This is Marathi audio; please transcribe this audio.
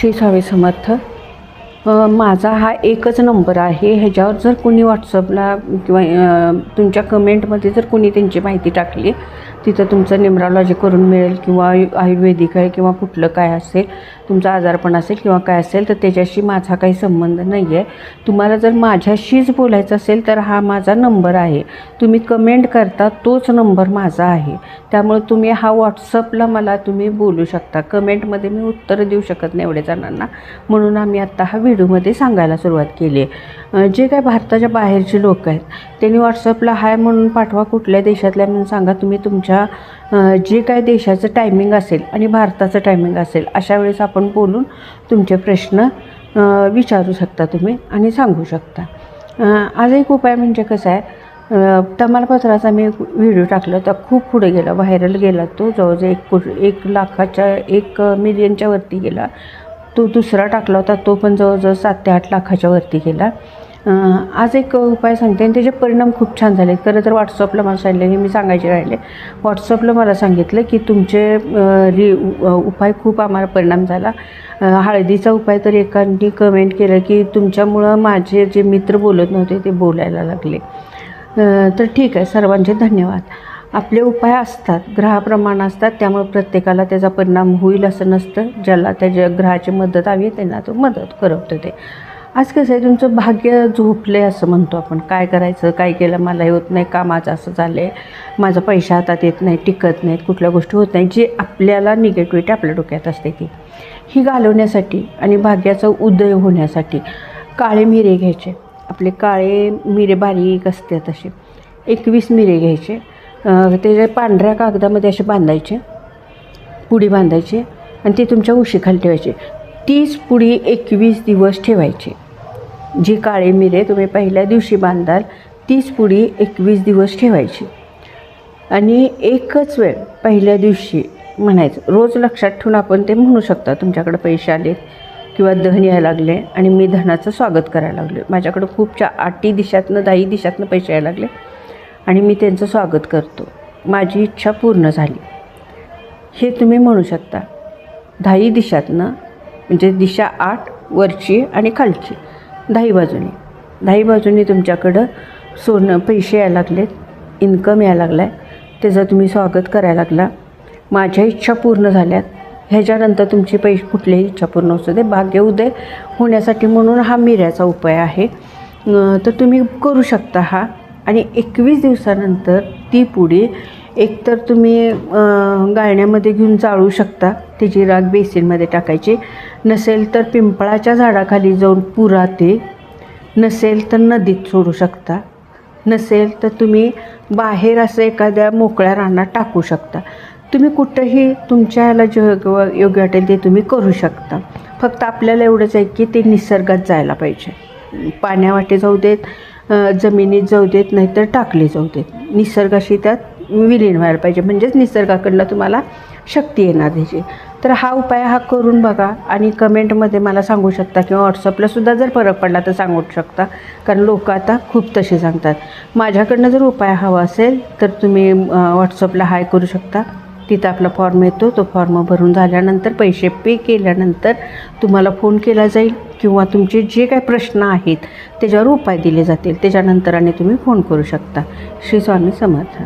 श्री स्वामी समर्थ। माझा हा एकच नंबर आहे। ह्याच्यावर जर कोणी व्हॉट्सअपला किंवा तुमच्या कमेंटमध्ये जर कोणी त्यांची माहिती टाकली, तिथं तुमचं न्यूमरॉलॉजी करून मिळेल किंवा आयुर्वेदिक आहे किंवा कुठलं काय असेल, तुमचा आजारपण असेल किंवा काय असेल, तर त्याच्याशी माझा काही संबंध नाही आहे। तुम्हाला जर माझ्याशीच बोलायचं असेल तर हा माझा नंबर आहे। तुम्ही कमेंट करता तोच नंबर माझा आहे। त्यामुळे तुम्ही हा व्हॉट्सअपला मला तुम्ही बोलू शकता। कमेंटमध्ये मी उत्तर देऊ शकत नाही एवढ्या जणांना, म्हणून आम्ही आत्ता हा व्हिडिओमध्ये सांगायला सुरुवात केली आहे। जे काय भारताच्या बाहेरचे लोक आहेत त्यांनी व्हॉट्सअपला हाय म्हणून पाठवा, कुठल्या देशातल्या म्हणून सांगा। तुम्ही तुमच्या जे काय देशाचं टायमिंग असेल आणि भारताचं टायमिंग असेल, अशा वेळेस आपण बोलून तुमचे प्रश्न विचारू शकता तुम्ही आणि सांगू शकता। आज एक उपाय म्हणजे कसं आहे, तमालपत्राचा मी व्हिडिओ टाकला तर खूप पुढे गेला, व्हायरल गेला। तो जवळजवळ 1 मिलियनच्या वरती गेला। तो दुसरा टाकला होता, तो पण जवळजवळ 7 ते 8 लाखाच्या वरती गेला। आज एक उपाय सांगते आणि त्याचे परिणाम खूप छान झाले। खरं तर व्हॉट्सअपला मला सांगितलं, हे मी सांगायचे राहिले। व्हॉट्सअपला मला सांगितलं की तुमचे उपाय खूप आम्हाला परिणाम झाला। हळदीचा उपाय तर एकांनी कमेंट केलं की तुमच्यामुळं माझे जे मित्र बोलत नव्हते ते बोलायला लागले। तर ठीक आहे, सर्वांचे धन्यवाद। आपले उपाय असतात, ग्रहाप्रमाणे असतात, त्यामुळे प्रत्येकाला त्याचा परिणाम होईल असं नसतं। ज्याला त्याच्या ग्रहाची मदत हवी त्यांना तो मदत करवतो ते। आज कसं आहे, तुमचं भाग्य झोपले असं म्हणतो आपण। काय करायचं, काय केलं मला हे होत नाही, कामाचं असं झालं आहे, माझा पैसा हातात येत नाही, टिकत नाहीत, कुठल्या गोष्टी होत नाही, जी आपल्याला निगेटिव्हिटी आपल्या डोक्यात असते ही घालवण्यासाठी आणि भाग्याचा उदय होण्यासाठी काळे मिरे घ्यायचे। आपले काळे मिरे बारीक असते तसे 21 मिरे घ्यायचे। ते पांढऱ्या कागदामध्ये असे बांधायचे, पुडी बांधायची आणि ती तुमच्या उशीखाली ठेवायची। 30 पुडी 21 दिवस ठेवायची। जी काळे मिरे तुम्ही पहिल्या दिवशी बांधाल, 30 पुडी 21 दिवस ठेवायची आणि एकच वेळ पहिल्या दिवशी म्हणायचं। रोज लक्षात ठेवून आपण ते म्हणू शकता, तुमच्याकडे पैसे आले किंवा धन यायला लागले आणि मी धनाचं स्वागत करायला लागले। माझ्याकडं खूप 8 दिशातनं 10 दिशातनं पैसे यायला लागले आणि मी त्यांचं स्वागत करतो, माझी इच्छा पूर्ण झाली, हे तुम्ही म्हणू शकता। 10 दिशातनं म्हणजे दिशा 8 वरची आणि खालची, 10 बाजूनी तुमच्याकडं पैसे यायला लागलेत, इन्कम यायला लागला आहे, त्याचं तुम्ही स्वागत करायला लागला। माझ्या इच्छा पूर्ण झाल्यात, ह्याच्यानंतर तुमची कुठलीही इच्छा पूर्ण असू दे, भाग्य उदय होण्यासाठी म्हणून हा मिऱ्याचा उपाय आहे। तर तुम्ही करू शकता हा। आणि 21 दिवसानंतर ती पुडी एकतर तुम्ही गाळण्यामध्ये घेऊन जाळू शकता, त्याची राख बेसिनमध्ये टाकायची, नसेल तर पिंपळाच्या झाडाखाली जाऊन पुरा ते, नसेल तर नदीत सोडू शकता, नसेल तर तुम्ही बाहेर असं एखाद्या मोकळ्या रानात टाकू शकता। तुम्ही कुठंही तुमच्या ह्याला जे योग्य वाटेल ते तुम्ही करू शकता। फक्त आपल्याला एवढंच आहे की ते निसर्गात जायला पाहिजे, पाण्यावाटे जाऊ देत, जमिनीत जाऊ देत, नाहीतर टाकले जाऊ देत, निसर्गाशी त्यात विलीन व्हायला पाहिजे, म्हणजेच निसर्गाकडनं तुम्हाला शक्ती येणार त्याची। तर हा उपाय हा करून बघा आणि कमेंटमध्ये मला सांगू शकता किंवा व्हॉट्सअपलासुद्धा जर फरक पडला तर सांगू शकता, कारण लोक आता खूप तसे सांगतात। माझ्याकडनं जर उपाय हवा असेल तर तुम्ही व्हॉट्सअपला हाय करू शकता, तिथं आपला फॉर्म येतो, तो फॉर्म भरून झाल्यानंतर पैसे पे केल्यानंतर तुम्हाला फोन केला जाईल किंवा तुमचे जे काही प्रश्न आहेत त्याच्यावर उपाय दिले जातील, त्याच्यानंतर आणि तुम्ही फोन करू शकता। श्री स्वामी समर्थ।